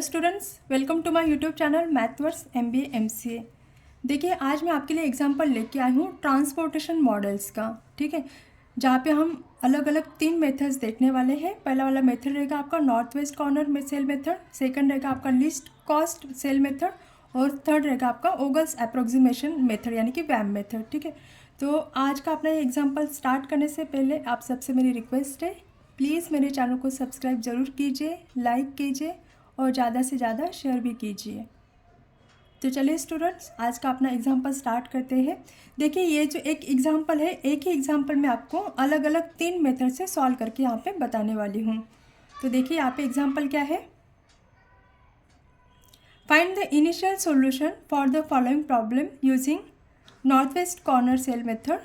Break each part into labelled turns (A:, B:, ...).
A: Hello students, welcome to my YouTube channel Mathverse MBA MCA। देखिए, आज मैं आपके लिए एग्जांपल लेके आई हूँ ट्रांसपोर्टेशन मॉडल्स का। ठीक है, जहाँ पे हम अलग अलग 3 मेथड्स देखने वाले हैं। पहला वाला मेथड रहेगा आपका नॉर्थ वेस्ट कॉर्नर में सेल मेथड, सेकंड रहेगा आपका लीस्ट कॉस्ट सेल मेथड, और थर्ड रहेगा आपका ओगल्स अप्रोक्सीमेशन मेथड यानी कि वैम मेथड। ठीक है, तो आज का अपना ये एग्जाम्पल स्टार्ट करने से पहले आप सबसे मेरी रिक्वेस्ट है, प्लीज़ मेरे चैनल को सब्सक्राइब ज़रूर कीजिए, लाइक कीजिए और ज़्यादा से ज़्यादा शेयर भी कीजिए। तो चलिए स्टूडेंट्स, आज का अपना एग्जाम्पल स्टार्ट करते हैं। देखिए, ये जो एक एग्जाम्पल है, एक ही एग्जाम्पल में आपको अलग अलग 3 मेथड से सॉल्व करके यहाँ पे बताने वाली हूँ। तो देखिए, यहाँ पे एग्जाम्पल क्या है। Find the initial solution for the following problem using north west corner cell method,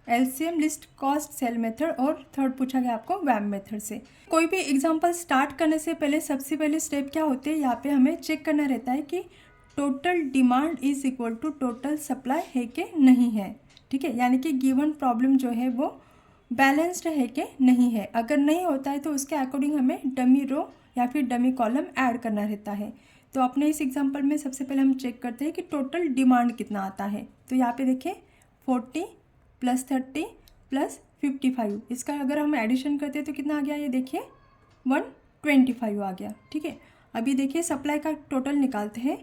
A: LCM list cost cell method, और थर्ड पूछा गया आपको वैम मेथड से। कोई भी एग्जांपल स्टार्ट करने से पहले सबसे पहले स्टेप क्या होते हैं, यहाँ पे हमें चेक करना रहता है कि total demand is equal to total supply है कि नहीं है। ठीक है, यानी कि गिवन प्रॉब्लम जो है वो बैलेंस्ड है कि नहीं है। अगर नहीं होता है तो उसके अकॉर्डिंग हमें डमी रो या फिर डमी कॉलम ऐड करना रहता है। तो अपने इस एग्जांपल में सबसे पहले हम चेक करते हैं कि टोटल डिमांड कितना आता है। तो यहाँ पे देखिए 40 + 30 + 55, इसका अगर हम एडिशन करते हैं तो कितना आ गया, ये देखिए 125 आ गया। ठीक है, अभी देखिए सप्लाई का टोटल निकालते हैं।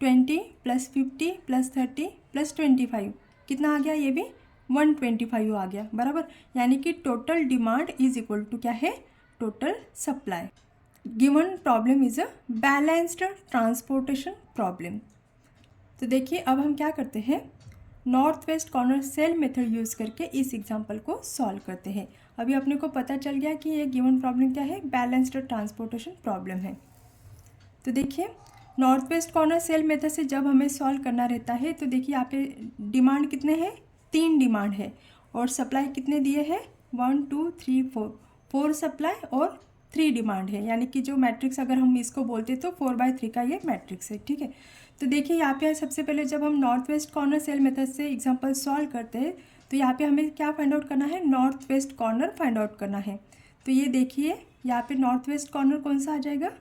A: 20 + 50 + 30 + 25 कितना आ गया, ये भी 125 आ गया बराबर। यानी कि total demand is equal to क्या है, total supply. Given problem is a balanced transportation problem. तो देखिए, अब हम क्या करते हैं, north west corner cell method use करके इस एग्जांपल को सॉल्व करते हैं। अभी अपने को पता चल गया कि ये गिवन प्रॉब्लम क्या है, बैलेंस्ड ट्रांसपोर्टेशन प्रॉब्लम है। तो देखिए, north west corner cell method से जब हमें सॉल्व करना रहता है तो देखिए यहाँ पे डिमांड कितने हैं, 3 डिमांड है, और सप्लाई कितने दिए हैं, 1 2 3 4 सप्लाई और 3 डिमांड है। यानी कि जो मैट्रिक्स अगर हम इसको बोलते तो 4/3 का ये मैट्रिक्स है। ठीक है, तो देखिए यहाँ पे सबसे पहले जब हम north west corner cell method से एग्जांपल सॉल्व करते हैं तो यहाँ पे हमें क्या फाइंड आउट करना है, north west corner find out करना है। तो ये देखिए यहाँ पे नॉर्थ वेस्ट कॉर्नर कौन सा आ जाएगा,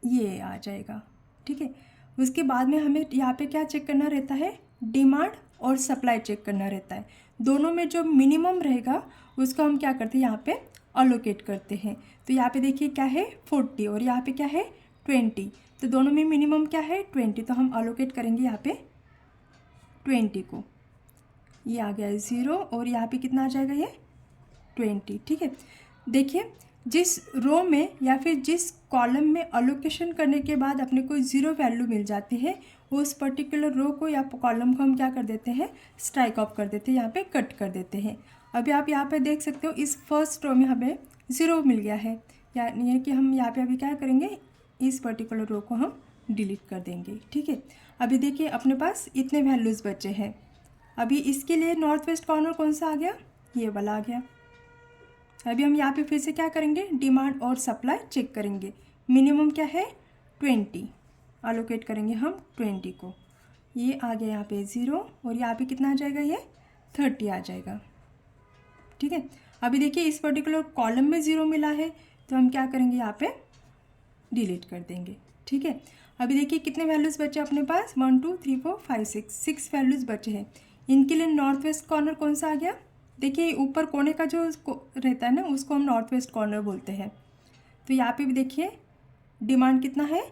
A: ये आ जाएगा। ठीक है, उसके बाद में हमें यहाँ पे क्या चेक करना रहता है, डिमांड और सप्लाई चेक करना रहता है। दोनों में जो मिनिमम रहेगा उसको हम क्या करते हैं, यहाँ पे अलोकेट करते हैं। तो यहाँ पे देखिए क्या है 40 और यहाँ पे क्या है 20, तो दोनों में मिनिमम क्या है 20, तो हम अलोकेट करेंगे यहाँ पे 20 को। ये आ गया 0 और यहाँ पे कितना आ जाएगा, ये 20। ठीक है, देखिए जिस रो में या फिर जिस कॉलम में अलोकेशन करने के बाद अपने को 0 वैल्यू मिल जाती है, उस पर्टिकुलर रो को या कॉलम को हम क्या कर देते हैं, स्ट्राइक ऑफ कर देते हैं, यहाँ पे कट कर देते हैं। अभी आप यहाँ पे देख सकते हो इस फर्स्ट रो में हमें 0 मिल गया है, यानी कि हम यहाँ पे अभी क्या करेंगे, इस पर्टिकुलर रो को हम डिलीट कर देंगे। ठीक है, अभी देखिए अपने पास इतने वैल्यूज़ बचे हैं। अभी इसके लिए नॉर्थ वेस्ट कॉर्नर कौन सा आ गया, ये वाला आ गया। अभी हम यहाँ पे फिर से क्या करेंगे, डिमांड और सप्लाई चेक करेंगे। मिनिमम क्या है 20, अलोकेट करेंगे हम 20 को। ये आ गया यहाँ पे 0 और यहाँ पे कितना आ जाएगा, ये 30 आ जाएगा। ठीक है, अभी देखिए इस पर्टिकुलर कॉलम में 0 मिला है तो हम क्या करेंगे, यहाँ पे डिलीट कर देंगे। ठीक है, अभी देखिए कितने वैल्यूज़ बचे अपने पास, 1 2 3 4 5 6 वैल्यूज़ बचे हैं। इनके लिए नॉर्थ वेस्ट कॉर्नर कौन सा आ गया, देखिए ऊपर कोने का जो रहता है ना उसको हम नॉर्थ वेस्ट कॉर्नर बोलते हैं। तो यहाँ पे भी देखिए डिमांड कितना है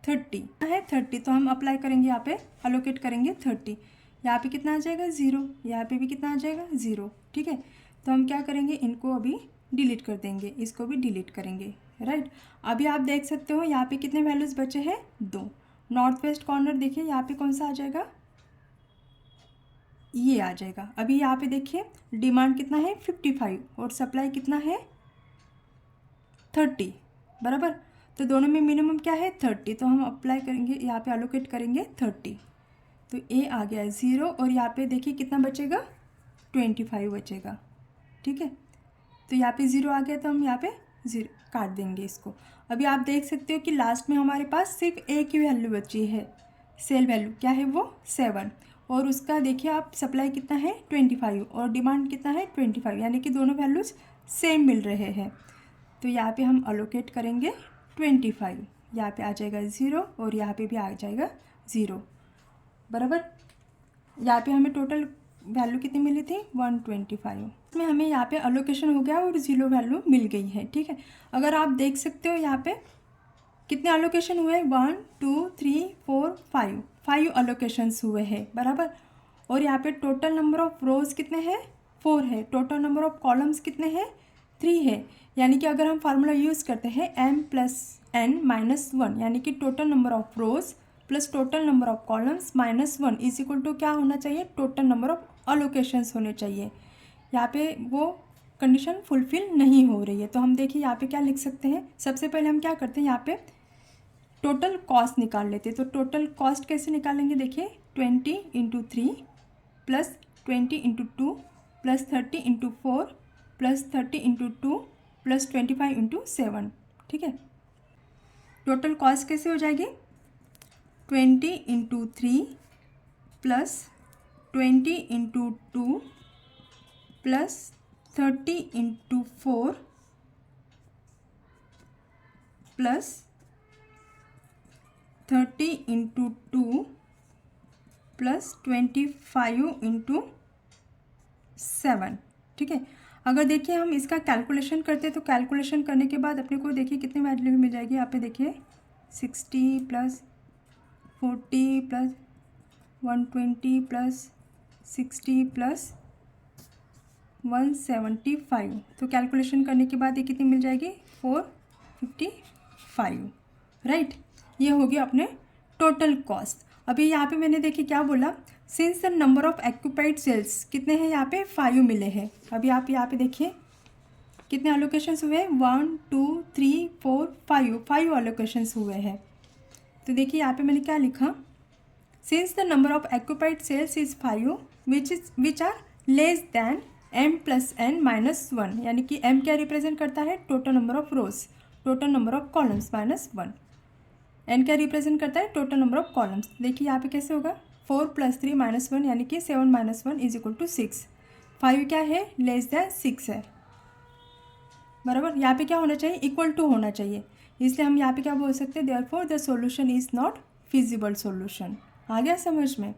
A: 30 तो हम अप्लाई करेंगे, यहाँ पे अलोकेट करेंगे 30। यहाँ पे कितना आ जाएगा 0, यहाँ पे भी कितना आ जाएगा 0। ठीक है, तो हम क्या करेंगे, इनको अभी डिलीट कर देंगे, इसको भी डिलीट करेंगे। राइट, अभी आप देख सकते हो यहाँ पे कितने वैल्यूज़ बचे हैं, 2। नॉर्थ वेस्ट कॉर्नर देखिए यहाँ पे कौन सा आ जाएगा, ये आ जाएगा। अभी यहाँ पे देखिए डिमांड कितना है 55 और सप्लाई कितना है 30 बराबर। तो दोनों में मिनिमम क्या है 30, तो हम अप्लाई करेंगे, यहाँ पे अलोकेट करेंगे 30। तो ए आ गया 0 और यहाँ पे देखिए कितना बचेगा 25 बचेगा। ठीक है, तो यहाँ पे 0 आ गया तो हम यहाँ पे 0 काट देंगे इसको। अभी आप देख सकते हो कि लास्ट में हमारे पास सिर्फ एक ही वैल्यू बची है, सेल वैल्यू क्या है वो 7, और उसका देखिए आप सप्लाई कितना है 25 और डिमांड कितना है 25, यानी कि दोनों वैल्यूज़ सेम मिल रहे हैं। तो यहाँ पे हम अलोकेट करेंगे 25 यहाँ पे आ जाएगा 0 और यहाँ पे भी आ जाएगा 0, बराबर। यहाँ पे हमें टोटल वैल्यू कितनी मिली थी 125, इसमें हमें यहाँ पे अलोकेशन हो गया और 0 वैल्यू मिल गई है, ठीक है। अगर आप देख सकते हो यहाँ पे कितने अलोकेशन हुए, 1 2 3 4 5 अलोकेशंस हुए हैं, बराबर। और यहाँ पे टोटल नंबर ऑफ रोज कितने हैं 4 है, टोटल नंबर ऑफ कॉलम्स कितने हैं 3 है। यानी कि अगर हम फार्मूला यूज़ करते हैं m+n-1, यानी कि total number of rows plus total number of columns -1 is equal to क्या होना चाहिए, टोटल नंबर ऑफ अलोकेशंस होने चाहिए। यहाँ पे वो कंडीशन फुलफिल नहीं हो रही है, तो हम देखिए यहाँ पे क्या लिख सकते हैं। सबसे पहले हम क्या करते हैं, यहाँ पे टोटल कॉस्ट निकाल लेते हैं। तो टोटल कॉस्ट कैसे निकालेंगे, देखिए 20 × 3 प्लस 20 × 2 प्लस 30 × 4 प्लस 30 × 2 प्लस 25 × 7, ठीक है। टोटल कॉस्ट कैसे हो जाएगी, 20 × 3 प्लस 20 × 2 प्लस 30 × 4 प्लस 30 × 2 प्लस 25 × 7, ठीक है। अगर देखिए हम इसका कैलकुलेशन करते हैं तो कैलकुलेशन करने के बाद अपने को देखिए कितनी वैल्यू मिल जाएगी। यहाँ पे देखिए 60 प्लस 40 प्लस 120 प्लस 60 प्लस 175, तो कैलकुलेशन करने के बाद ये कितनी मिल जाएगी 455, राइट। ये हो गया अपने टोटल कॉस्ट। अभी यहाँ पे मैंने देखिए क्या बोला, since the number of occupied cells कितने हैं, यहाँ पे 5 मिले हैं। अभी आप यहाँ पे देखिए कितने अलोकेशंस हुए हैं, 1 2 3 4 5 अलोकेशंस हुए हैं। तो देखिए यहाँ पे मैंने क्या लिखा, since the number of occupied cells is 5 which are less than m+n-1, यानी कि m क्या रिप्रेजेंट करता है, total number of rows, total number of columns -1, n क्या रिप्रेजेंट करता है, टोटल नंबर ऑफ कॉलम्स। देखिए यहाँ पे कैसे होगा, 4 + 3 -1 यानी कि 7 - 1 इज इक्वल टू 6। 5 क्या है, लेस दैन 6 है, बराबर। यहाँ पे क्या होना चाहिए, इक्वल टू होना चाहिए, इसलिए हम यहाँ पे क्या बोल सकते हैं, therefore the solution is not feasible solution. आ गया समझ में,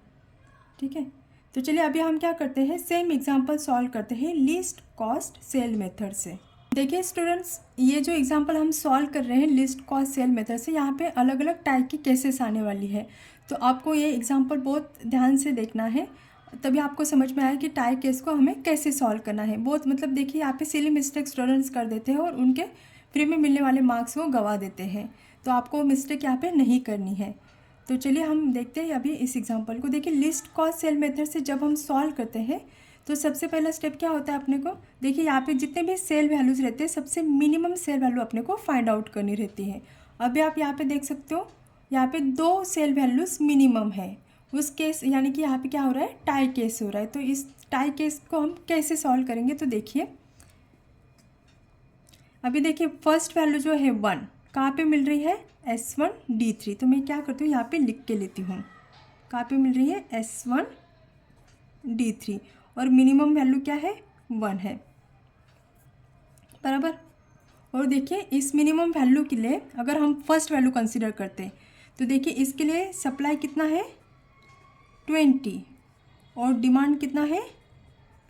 A: ठीक है। तो चलिए अभी हम क्या करते हैं, सेम एग्जांपल सॉल्व करते हैं लीस्ट कॉस्ट सेल मेथड से। देखिए स्टूडेंट्स, ये जो एग्जांपल हम सॉल्व कर रहे हैं लिस्ट कॉस्ट सेल मेथड से, यहाँ पे अलग अलग टाइप की केसेस आने वाली है। तो आपको ये एग्जांपल बहुत ध्यान से देखना है, तभी आपको समझ में आए कि टाई केस को हमें कैसे सॉल्व करना है। बहुत मतलब देखिए यहाँ पे सिली मिस्टेक स्टूडेंट्स कर देते हैं और उनके फ्री में मिलने वाले मार्क्स वो गवा देते हैं, तो आपको मिस्टेक यहाँ पे नहीं करनी है। तो चलिए हम देखते हैं अभी इस एग्जांपल को। देखिए लिस्ट कॉस्ट सेल मेथड से जब हम सॉल्व करते हैं तो सबसे पहला स्टेप क्या होता है अपने को, देखिए यहाँ पे जितने भी सेल वैल्यूज़ रहते हैं सबसे मिनिमम सेल वैल्यू अपने को फाइंड आउट करनी रहती है। अभी आप यहाँ पे देख सकते हो, यहाँ पे 2 सेल वैल्यूज़ मिनिमम है उस केस, यानी कि यहाँ पे क्या हो रहा है, टाई केस हो रहा है। तो इस टाई केस को हम कैसे सॉल्व करेंगे, तो देखिए अभी देखिए फर्स्ट वैल्यू जो है 1 कहाँ पे मिल रही है, S1 D3। तो मैं क्या करती हूँ, यहाँ पे लिख के लेती हूँ, कहाँ पे मिल रही है, S1 D3, और मिनिमम वैल्यू क्या है, 1 है, बराबर। और देखिए इस मिनिमम वैल्यू के लिए अगर हम फर्स्ट वैल्यू कंसिडर करते हैं तो देखिए इसके लिए सप्लाई कितना है, 20, और डिमांड कितना है,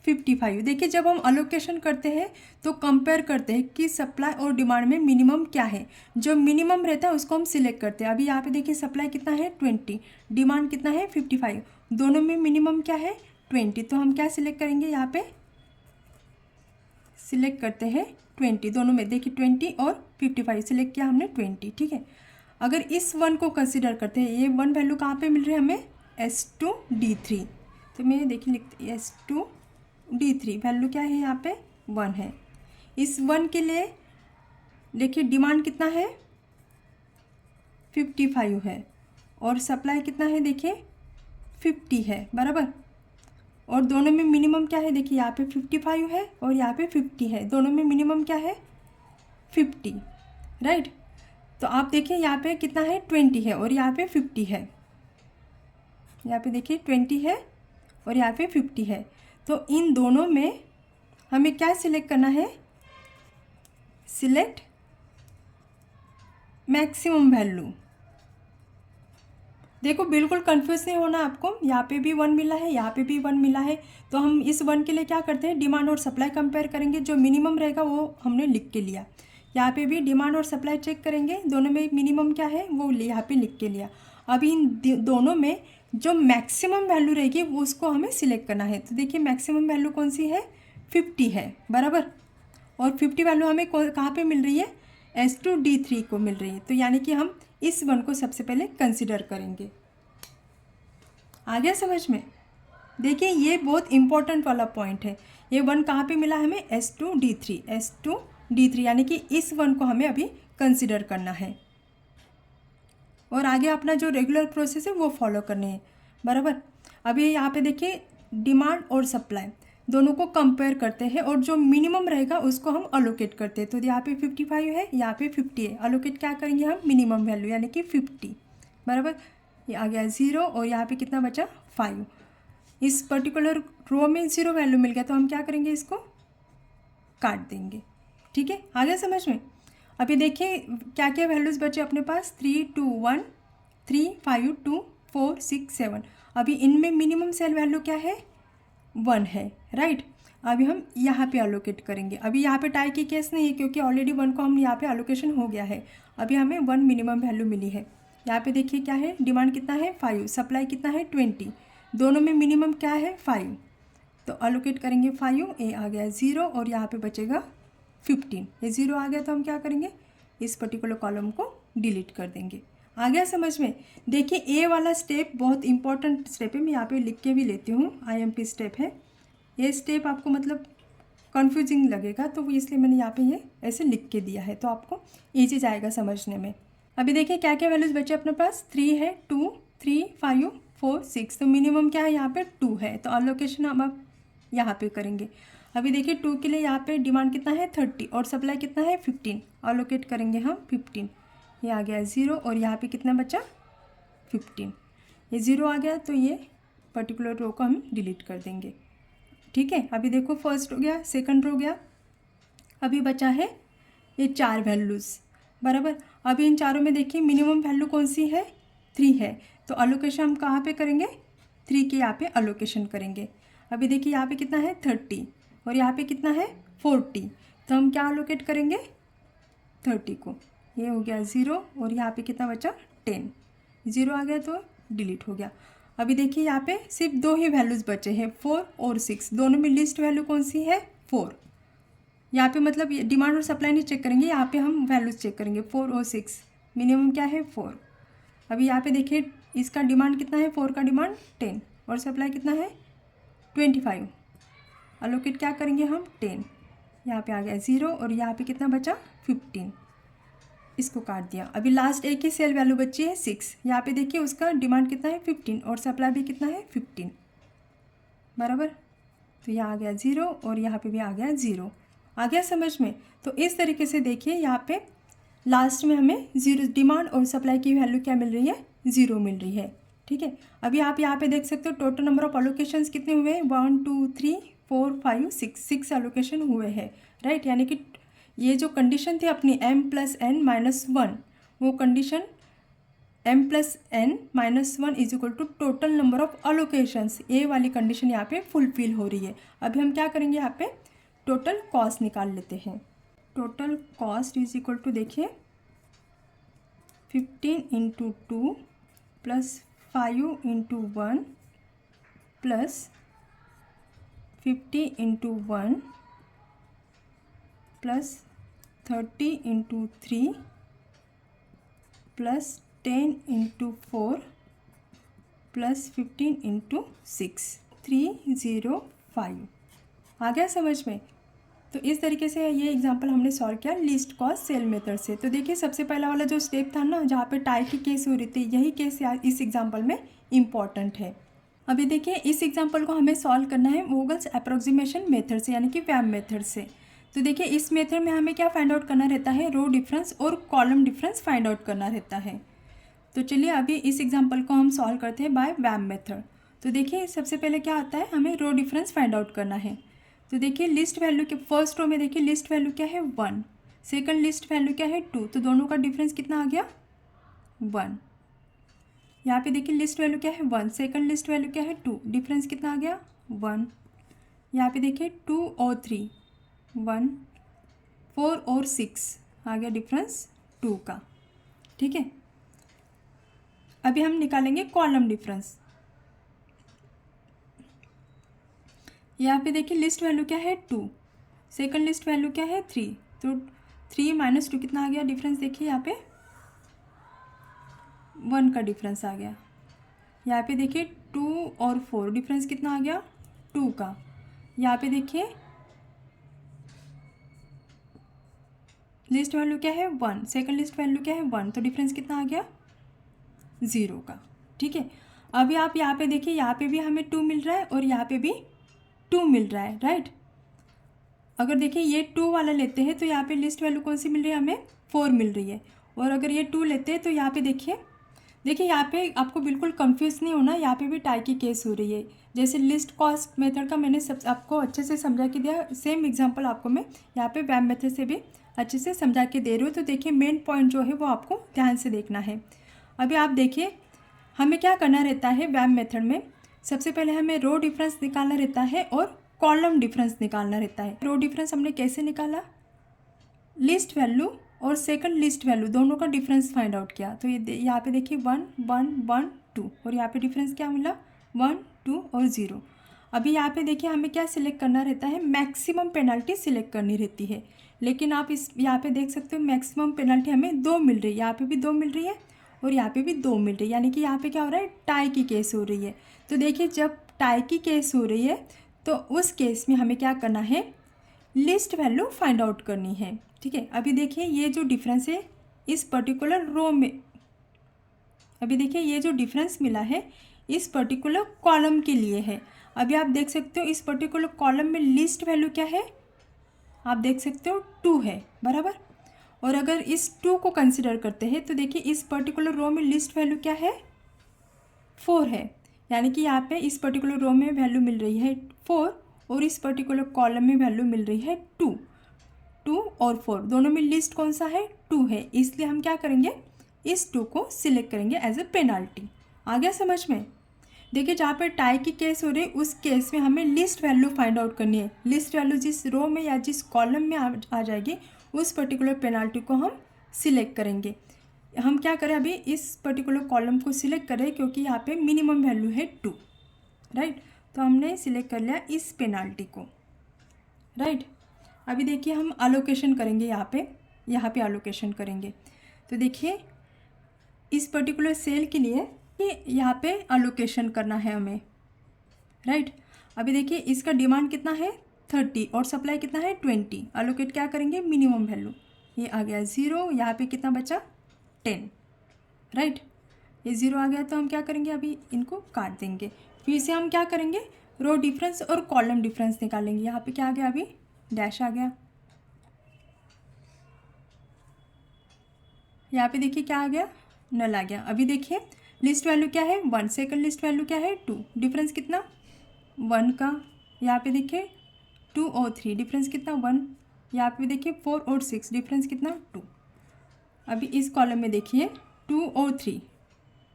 A: 55। देखिए जब हम अलोकेशन करते हैं तो कंपेयर करते हैं कि सप्लाई और डिमांड में मिनिमम क्या है, जो मिनिमम रहता है उसको हम सिलेक्ट करते हैं। अभी यहाँ पे देखिए सप्लाई कितना है, 20, डिमांड कितना है, 55, दोनों में मिनिमम क्या है, 20। तो हम क्या सिलेक्ट करेंगे, यहाँ पे सिलेक्ट करते हैं 20, दोनों में देखिए 20 और 55 सिलेक्ट किया हमने 20, ठीक है। अगर इस 1 को कंसिडर करते हैं, ये 1 वैल्यू कहाँ पे मिल रही है हमें, S2 D3। तो मैं देखिए लिखती S2 D3 वैल्यू क्या है, यहाँ पे 1 है। इस 1 के लिए देखिए डिमांड कितना है, 55 है, और सप्लाई कितना है, देखिए 50 है, बराबर। और दोनों में मिनिमम क्या है, देखिए यहाँ पे 55 है और यहाँ पे 50 है, दोनों में मिनिमम क्या है, 50, राइट। तो आप देखिए यहाँ पे कितना है, 20 है और यहाँ पे 50 है, यहाँ पे देखिए 20 है और यहाँ पे 50 है। तो इन दोनों में हमें क्या सिलेक्ट करना है, सिलेक्ट मैक्सिमम वैल्यू। देखो बिल्कुल कंफ्यूज नहीं होना आपको, यहाँ पे भी 1 मिला है, यहाँ पे भी 1 मिला है, तो हम इस 1 के लिए क्या करते हैं, डिमांड और सप्लाई कंपेयर करेंगे, जो मिनिमम रहेगा वो हमने लिख के लिया। यहाँ पे भी डिमांड और सप्लाई चेक करेंगे, दोनों में मिनिमम क्या है वो यहाँ पे लिख के लिया। अभी इन दोनों में जो मैक्सिमम वैल्यू रहेगी वो उसको हमें सिलेक्ट करना है। तो देखिए मैक्सिमम वैल्यू कौन सी है, 50 है बराबर, और 50 वैल्यू हमें कहाँ पे मिल रही है, S2D3 को मिल रही है। तो यानी कि हम इस 1 को सबसे पहले कंसिडर करेंगे। आ गया समझ में? देखिए ये बहुत इंपॉर्टेंट वाला पॉइंट है। ये 1 कहाँ पे मिला हमें, S2D3 यानी कि इस 1 को हमें अभी कंसिडर करना है, और आगे अपना जो रेगुलर प्रोसेस है वो फॉलो करने हैं बराबर। अभी यहाँ पे देखिए डिमांड और सप्लाई दोनों को कंपेयर करते हैं, और जो मिनिमम रहेगा उसको हम अलोकेट करते हैं। तो यहाँ पे 55 है, यहाँ पे 50 है, अलोकेट क्या करेंगे हम, मिनिमम वैल्यू यानी कि 50 बराबर। ये आ गया 0, और यहाँ पे कितना बचा, 5। इस पर्टिकुलर रो में 0 वैल्यू मिल गया, तो हम क्या करेंगे, इसको काट देंगे। ठीक है, आ गया समझ में? अभी देखिए क्या क्या वैल्यूज़ बचे अपने पास, 3 2 1 3 5 2 4 6 7। अभी इनमें मिनिमम सेल वैल्यू क्या है, 1 है राइट। अभी हम यहाँ पे अलोकेट करेंगे। अभी यहाँ पे टाई की केस नहीं है, क्योंकि ऑलरेडी 1 को हम यहाँ पे अलोकेशन हो गया है। अभी हमें 1 मिनिमम वैल्यू मिली है। यहाँ पे देखिए क्या है, डिमांड कितना है 5, सप्लाई कितना है 20, दोनों में मिनिमम क्या है 5, तो अलोकेट करेंगे 5। ए आ गया 0, और यहाँ पे बचेगा 15। ये 0 आ गया तो हम क्या करेंगे, इस पर्टिकुलर कॉलम को डिलीट कर देंगे। आ गया समझ में? देखिए ए वाला स्टेप बहुत इंपॉर्टेंट स्टेप है, मैं यहाँ पे लिख के भी लेती हूँ, IMP स्टेप है। ये स्टेप आपको मतलब कन्फ्यूजिंग लगेगा, तो इसलिए मैंने यहाँ पे ये ऐसे लिख के दिया है, तो आपको ईजी जाएगा समझने में। अभी देखिए क्या क्या वैल्यूज़ बचे अपने पास, 3 है, 2 3 5 4 6, तो मिनिमम क्या है यहाँ पे 2 है, तो अलोकेशन हम अब यहाँ पे करेंगे। अभी देखिए 2 के लिए यहाँ पे डिमांड कितना है 30, और सप्लाई कितना है 15, अलोकेट करेंगे हम 15। ये आ गया 0, और यहाँ पे कितना बचा 15। ये 0 आ गया, तो ये पर्टिकुलर रो को हम डिलीट कर देंगे। ठीक है, अभी देखो फर्स्ट हो गया, सेकंड रो गया, अभी बचा है ये 4 वैल्यूज़ बराबर। अभी इन चारों में देखिए मिनिमम वैल्यू कौन सी है, 3 है, तो अलोकेशन हम कहाँ पे करेंगे, 3 के यहाँ पे अलोकेशन करेंगे। अभी देखिए यहाँ पे कितना है 30, और यहाँ पे कितना है 40, तो हम क्या अलोकेट करेंगे 30 को। ये हो गया 0, और यहाँ पे कितना बचा 10, 0 आ गया तो डिलीट हो गया। अभी देखिए यहाँ पे सिर्फ 2 ही वैल्यूज़ बचे हैं, 4 और 6, दोनों में लिस्ट वैल्यू कौन सी है 4। यहाँ पे मतलब डिमांड और सप्लाई नहीं चेक करेंगे, यहाँ पे हम वैल्यूज़ चेक करेंगे 4 और 6, मिनिमम क्या है 4। अभी यहाँ पे देखिए इसका डिमांड कितना है, 4 का डिमांड 10, और सप्लाई कितना है 25, अलोकेट क्या करेंगे हम 10। यहाँ पे आ गया 0, और यहाँ पे कितना बचा 15, इसको काट दिया। अभी लास्ट एक ही सेल वैल्यू बची है 6, यहाँ पे देखिए उसका डिमांड कितना है 15, और सप्लाई भी कितना है 15 बराबर। तो यहाँ आ गया 0, और यहाँ पे भी आ गया 0। आ गया समझ में? तो इस तरीके से देखिए यहाँ पे लास्ट में हमें 0, डिमांड और सप्लाई की वैल्यू क्या मिल रही है, 0 मिल रही है। ठीक है, अभी आप यहाँ पे देख सकते हो टोटल नंबर ऑफ अलोकेशंस कितने हुए हैं, 1 2 3 4 5 6 अलोकेशन हुए हैं राइट। यानी कि ये जो कंडीशन थी अपनी m+n-1, वो condition m+n-1 is equal to total number of allocations, ये वाली कंडीशन यहाँ पे फुलफिल हो रही है। अभी हम क्या करेंगे, यहाँ पे टोटल कॉस्ट निकाल लेते हैं। Total cost is equal to देखिए 15 × 2 + 5 × 1 + 50 × 1 + 30 × 3 + 10 × 4 + 15 × 6, 305। आ गया समझ में? तो इस तरीके से ये एग्जांपल हमने सॉल्व किया लीस्ट कॉस्ट सेल मेथड से। तो देखिए सबसे पहला वाला जो स्टेप था ना, जहाँ पे टाई की केस हो रही थी, यही केस इस एग्जांपल में इम्पॉर्टेंट है। अभी देखिए इस एग्जांपल को हमें सॉल्व करना है वोगल्स अप्रोक्सीमेशन मेथड से, यानी कि वैम मेथड से। तो देखिए इस मेथड में हमें क्या फाइंड आउट करना रहता है, रो डिफरेंस और कॉलम डिफरेंस फाइंड आउट करना रहता है। तो चलिए अभी इस एग्जाम्पल को हम सॉल्व करते हैं बाय वैम मेथड। तो देखिए सबसे पहले क्या आता है, हमें रो डिफरेंस फाइंड आउट करना है। तो देखिए लिस्ट वैल्यू के फर्स्ट रो में देखिए लिस्ट वैल्यू क्या है 1, सेकंड लिस्ट वैल्यू क्या है 2, तो दोनों का डिफरेंस कितना आ गया 1। यहाँ पे देखिए लिस्ट वैल्यू क्या है 1, सेकंड लिस्ट वैल्यू क्या है 2, डिफरेंस कितना आ गया 1। यहाँ पे देखिए 2 और 3 1, 4 और 6 आ गया डिफरेंस 2 का। ठीक है, अभी हम निकालेंगे कॉलम डिफरेंस। यहाँ पे देखिए लिस्ट वैल्यू क्या है 2, सेकंड लिस्ट वैल्यू क्या है 3, तो 3 माइनस 2 कितना आ गया डिफरेंस, देखिए यहाँ पे 1 का डिफरेंस आ गया। यहाँ पे देखिए 2 और 4 डिफरेंस कितना आ गया 2 का। यहाँ पे देखिए लिस्ट वैल्यू क्या है 1, सेकंड लिस्ट वैल्यू क्या है 1, तो डिफरेंस कितना आ गया 0 का। ठीक है, अभी आप यहाँ पे देखिए, यहाँ पे भी हमें 2 मिल रहा है और यहाँ पे भी 2 मिल रहा है, राइट। अगर देखिए ये 2 वाला लेते हैं तो यहाँ पे लिस्ट वैल्यू कौन सी मिल रही है, हमें 4 मिल रही है। और अगर ये 2 लेते हैं तो यहाँ पे देखिए यहाँ पे आपको बिल्कुल कंफ्यूज नहीं होना, यहाँ पे भी टाई की केस हो रही है। जैसे लिस्ट कॉस्ट मेथड का मैंने सब आपको अच्छे से समझा के दिया, सेम एग्जांपल आपको मैं यहाँ पे वैम मेथड से भी अच्छे से समझा के दे रही हूँ। तो देखिए मेन पॉइंट जो है वो आपको ध्यान से देखना है। अभी आप देखिए हमें क्या करना रहता है वैम मेथड में, सबसे पहले हमें रो डिफरेंस निकालना रहता है और कॉलम डिफरेंस निकालना रहता है। रो डिफरेंस हमने कैसे निकाला, लिस्ट वैल्यू और सेकंड लिस्ट वैल्यू दोनों का डिफरेंस फाइंड आउट किया। तो ये यहाँ पे देखिए 1 1 1 2 और यहाँ पे डिफरेंस क्या मिला 1 2 और 0। अभी यहाँ पे देखिए हमें क्या सिलेक्ट करना रहता है, मैक्सिमम पेनल्टी सिलेक्ट करनी रहती है। लेकिन आप इस यहाँ पे देख सकते हो मैक्सिमम पेनल्टी हमें 2 मिल रही है, यहाँ पे भी 2 मिल रही है और यहाँ पे भी 2 मिल रही है, यानी कि यहाँ पे क्या हो रहा है, टाई की केस हो रही है। तो देखिए जब टाई की केस हो रही है तो उस केस में हमें क्या करना है, लिस्ट वैल्यू फाइंड आउट करनी है। ठीक है, अभी देखिए ये जो डिफरेंस है इस पर्टिकुलर रो में, अभी देखिए ये जो डिफरेंस मिला है इस पर्टिकुलर कॉलम के लिए है। अभी आप देख सकते हो इस पर्टिकुलर कॉलम में लिस्ट वैल्यू क्या है, आप देख सकते हो 2 है, बराबर। और अगर इस 2 को कंसिडर करते हैं तो देखिए इस पर्टिकुलर रो में लिस्ट वैल्यू क्या है 4 है, यानी कि यहाँ पे इस पर्टिकुलर रो में वैल्यू मिल रही है 4 और इस पर्टिकुलर कॉलम में वैल्यू मिल रही है 2 और 4, दोनों में लिस्ट कौन सा है 2 है, इसलिए हम क्या करेंगे इस 2 को सिलेक्ट करेंगे एज ए पेनाल्टी। आ गया समझ में। देखिए जहाँ पर टाई की केस हो रही है उस केस में हमें लिस्ट वैल्यू फाइंड आउट करनी है। लिस्ट वैल्यू जिस रो में या जिस कॉलम में आ जाएगी उस पर्टिकुलर पेनाल्टी को हम सिलेक्ट करेंगे। हम क्या करें, अभी इस पर्टिकुलर कॉलम को सिलेक्ट करें क्योंकि यहाँ पे मिनिमम वैल्यू है 2, राइट। तो हमने सिलेक्ट कर लिया इस पेनाल्टी को, राइट। अभी देखिए हम अलोकेशन करेंगे, यहाँ पे अलोकेशन करेंगे। तो देखिए इस पर्टिकुलर सेल के लिए यहाँ पे अलोकेशन करना है हमें, राइट। अभी देखिए इसका डिमांड कितना है 30 और सप्लाई कितना है 20, अलोकेट क्या करेंगे मिनिमम वैल्यू, ये आ गया 0, यहाँ पे कितना बचा 10, राइट। ये 0 आ गया तो हम क्या करेंगे, अभी इनको काट देंगे। फिर से हम क्या करेंगे, रो डिफरेंस और कॉलम डिफरेंस निकालेंगे। यहाँ पे क्या आ गया, अभी डैश आ गया, यहाँ पे देखिए क्या आ गया, नल आ गया। अभी देखिए लिस्ट वैल्यू क्या है 1, सेकंड लिस्ट वैल्यू क्या है 2, डिफरेंस कितना 1 का। यहाँ पे देखिए 2 और 3 डिफरेंस कितना 1, यहाँ पे देखिए 4 और 6 डिफरेंस कितना 2। अभी इस कॉलम में देखिए 2 और 3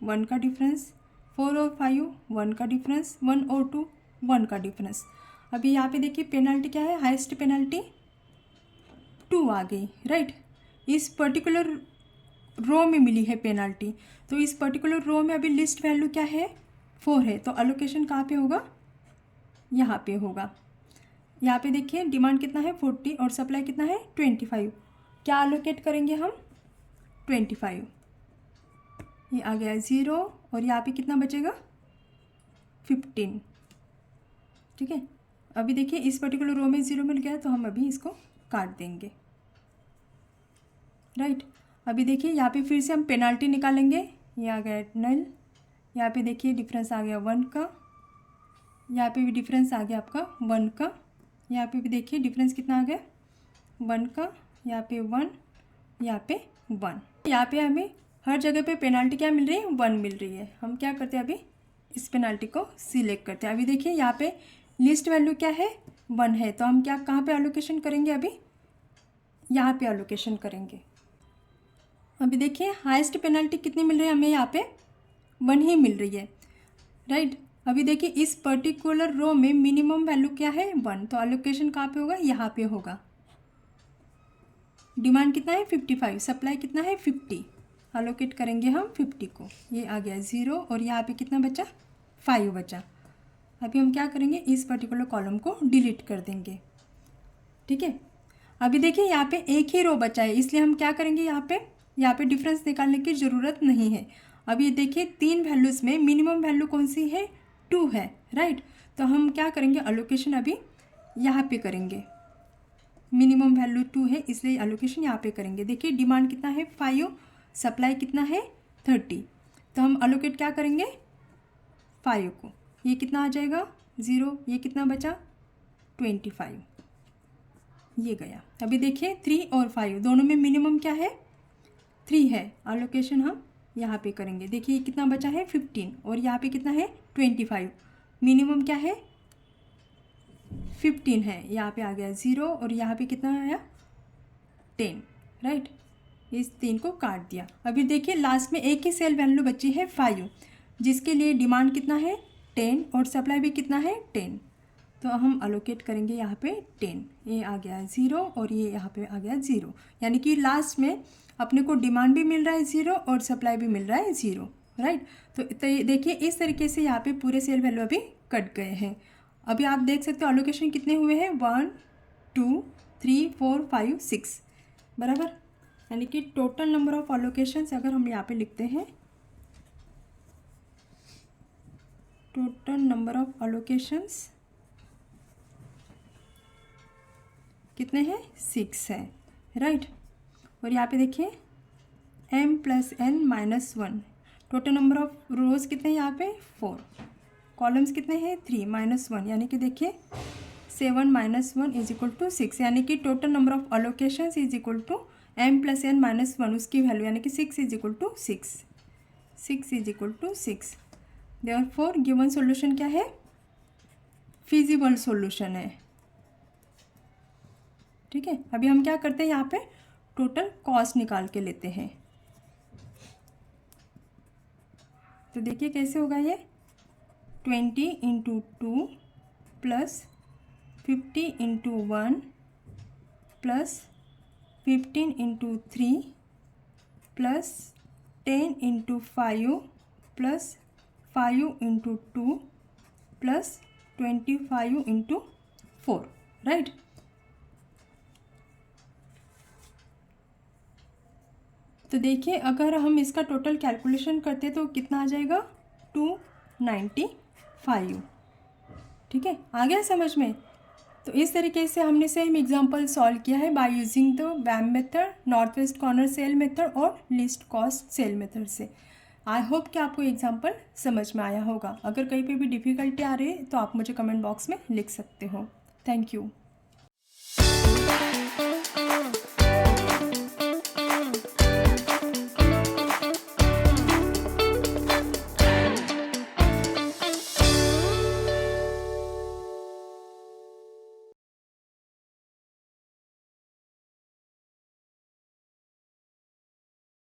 A: 1 का डिफरेंस, 4 और 5 1 का डिफरेंस, 1 और 2 1 का डिफरेंस। अभी यहाँ पे देखिए पेनल्टी क्या है, हाईएस्ट पेनल्टी 2 आ गई, राइट। इस पर्टिकुलर रो में मिली है पेनल्टी, तो इस पर्टिकुलर रो में अभी लिस्ट वैल्यू क्या है 4 है, तो अलोकेशन कहाँ पे होगा, यहाँ पे होगा। यहाँ पे देखिए डिमांड कितना है 40 और सप्लाई कितना है 25, क्या अलोकेट करेंगे हम 25, ये आ गया 0 और यहाँ पे कितना बचेगा 15, ठीक है। अभी देखिए इस पर्टिकुलर रो में 0 मिल गया तो हम अभी इसको काट देंगे, राइट। अभी देखिए यहाँ पे फिर से हम पेनाल्टी निकालेंगे, ये आ गया नल। यहाँ पे देखिए डिफरेंस आ गया 1 का, यहाँ पे भी डिफरेंस आ गया आपका 1 का, यहाँ पे भी देखिए डिफरेंस कितना आ गया 1 का, यहाँ पे 1, यहाँ पे 1। यहाँ पे हमें हर जगह पे पेनाल्टी क्या मिल रही है 1 मिल रही है। हम क्या करते हैं, अभी इस पेनाल्टी को सिलेक्ट करते हैं। अभी देखिए यहाँ पे लिस्ट वैल्यू क्या है 1 है, तो हम क्या कहाँ पे एलोकेशन करेंगे, अभी यहाँ पे एलोकेशन करेंगे। अभी देखिए हाईएस्ट पेनल्टी कितनी मिल रही है हमें, यहाँ पे 1 ही मिल रही है, राइट। अभी देखिए इस पर्टिकुलर रो में मिनिमम वैल्यू क्या है 1, तो एलोकेशन कहाँ पे होगा, यहाँ पे होगा। डिमांड कितना है 55, सप्लाई कितना है 50, एलोकेट करेंगे हम 50 को, ये आ गया 0 और यहाँ पे कितना बचा 5 बचा। अभी हम क्या करेंगे, इस पर्टिकुलर कॉलम को डिलीट कर देंगे, ठीक है। अभी देखिए यहाँ पे एक ही रो बचा है, इसलिए हम क्या करेंगे, यहाँ पे डिफरेंस निकालने की ज़रूरत नहीं है। अभी देखिए 3 वैल्यूज़ में मिनिमम वैल्यू कौन सी है 2 है, राइट। तो हम क्या करेंगे, एलोकेशन अभी यहाँ पे करेंगे, मिनिमम वैल्यू 2 है इसलिए एलोकेशन यहाँ पे करेंगे। देखिए डिमांड कितना है 5, सप्लाई कितना है 30, तो हम एलोकेट क्या करेंगे 5 को, ये कितना आ जाएगा 0, ये कितना बचा 25, ये गया। अभी देखिए 3 और 5 दोनों में मिनिमम क्या है 3 है, एलोकेशन हम यहाँ पे करेंगे। देखिए कितना बचा है 15 और यहाँ पे कितना है 25, मिनिमम क्या है 15 है, यहाँ पे आ गया 0 और यहाँ पे कितना आया 10, राइट। इस 3 को काट दिया। अभी देखिए लास्ट में एक ही सेल वैल्यू बची है 5, जिसके लिए डिमांड कितना है 10 और सप्लाई भी कितना है 10, तो हम एलोकेट करेंगे यहाँ पे 10, ये आ गया 0 और ये यहाँ पे आ गया 0, यानी कि लास्ट में अपने को डिमांड भी मिल रहा है 0 और सप्लाई भी मिल रहा है 0, राइट। तो देखिए इस तरीके से यहाँ पे पूरे सेल वैल्यू अभी कट गए हैं। अभी आप देख सकते हो एलोकेशन कितने हुए हैं 1 2 3 4 5 6, बराबर, यानी कि टोटल नंबर ऑफ एलोकेशंस अगर हम यहाँ पे लिखते हैं, टोटल नंबर ऑफ एलोकेशंस कितने हैं 6 है, राइट। और यहाँ पे देखिए m+n-1, total number of rows कितने हैं यहाँ पे 4, कॉलम्स कितने हैं 3 -1, यानी कि देखिए 7 - 1 = 6, यानी कि total number of allocations = m+n-1, उसकी वैल्यू यानी कि 6 = 6 देयरफॉर गिवन सॉल्यूशन क्या है, फिजिबल सॉल्यूशन है, ठीक है। अभी हम क्या करते हैं, यहाँ पे टोटल कॉस्ट निकाल के लेते हैं। तो देखिए कैसे होगा ये 20 × 2 + 50 × 1 + 15 × 3 + 10 × 5 + 5 × 2 + 25 × 4, राइट। तो देखिए अगर हम इसका टोटल कैलकुलेशन करते तो कितना आ जाएगा 295, ठीक है, आ गया समझ में। तो इस तरीके से हमने सेम एग्जांपल सॉल्व किया है by using the VAM method, north west corner cell method और लीस्ट कॉस्ट सेल मेथड से। आई होप कि आपको एग्जांपल समझ में आया होगा। अगर कहीं पे भी डिफ़िकल्टी आ रही है तो आप मुझे कमेंट बॉक्स में लिख सकते हो। Thank you.